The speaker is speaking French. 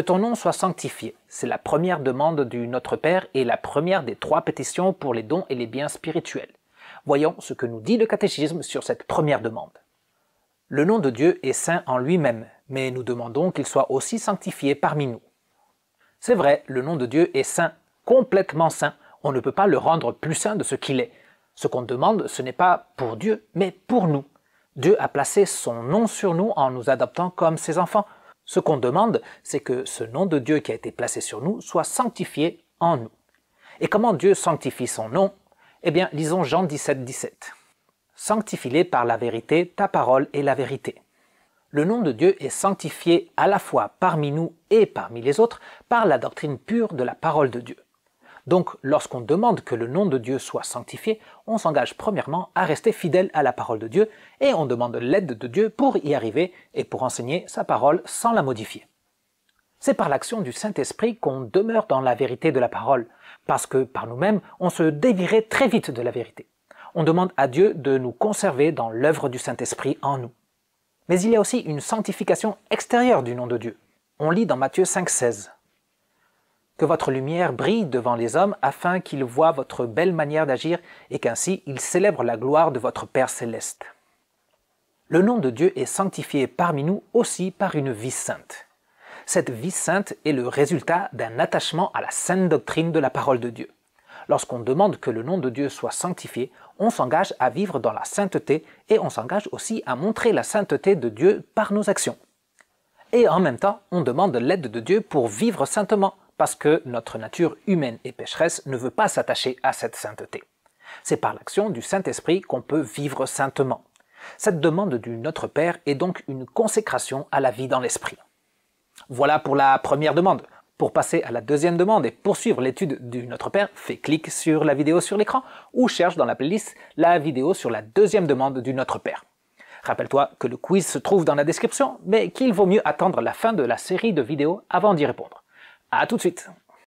Que ton nom soit sanctifié, c'est la première demande du Notre Père et la première des 3 pétitions pour les dons et les biens spirituels. Voyons ce que nous dit le catéchisme sur cette première demande. Le nom de Dieu est saint en lui-même, mais nous demandons qu'il soit aussi sanctifié parmi nous. C'est vrai, le nom de Dieu est saint, complètement saint, on ne peut pas le rendre plus saint de ce qu'il est. Ce qu'on demande, ce n'est pas pour Dieu, mais pour nous. Dieu a placé son nom sur nous en nous adoptant comme ses enfants. Ce qu'on demande, c'est que ce nom de Dieu qui a été placé sur nous soit sanctifié en nous. Et comment Dieu sanctifie son nom? Eh bien, lisons Jean 17, 17. « Sanctifie-les par la vérité, ta parole est la vérité. » Le nom de Dieu est sanctifié à la fois parmi nous et parmi les autres par la doctrine pure de la parole de Dieu. Donc, lorsqu'on demande que le nom de Dieu soit sanctifié, on s'engage premièrement à rester fidèle à la parole de Dieu et on demande l'aide de Dieu pour y arriver et pour enseigner sa parole sans la modifier. C'est par l'action du Saint-Esprit qu'on demeure dans la vérité de la parole, parce que par nous-mêmes, on se dévierait très vite de la vérité. On demande à Dieu de nous conserver dans l'œuvre du Saint-Esprit en nous. Mais il y a aussi une sanctification extérieure du nom de Dieu. On lit dans Matthieu 5,16. Que votre lumière brille devant les hommes afin qu'ils voient votre belle manière d'agir et qu'ainsi ils célèbrent la gloire de votre Père céleste. Le nom de Dieu est sanctifié parmi nous aussi par une vie sainte. Cette vie sainte est le résultat d'un attachement à la sainte doctrine de la parole de Dieu. Lorsqu'on demande que le nom de Dieu soit sanctifié, on s'engage à vivre dans la sainteté et on s'engage aussi à montrer la sainteté de Dieu par nos actions. Et en même temps, on demande l'aide de Dieu pour vivre saintement, parce que notre nature humaine et pécheresse ne veut pas s'attacher à cette sainteté. C'est par l'action du Saint-Esprit qu'on peut vivre saintement. Cette demande du Notre Père est donc une consécration à la vie dans l'Esprit. Voilà pour la première demande. Pour passer à la deuxième demande et poursuivre l'étude du Notre Père, fais clic sur la vidéo sur l'écran ou cherche dans la playlist la vidéo sur la deuxième demande du Notre Père. Rappelle-toi que le quiz se trouve dans la description, mais qu'il vaut mieux attendre la fin de la série de vidéos avant d'y répondre. À tout de suite!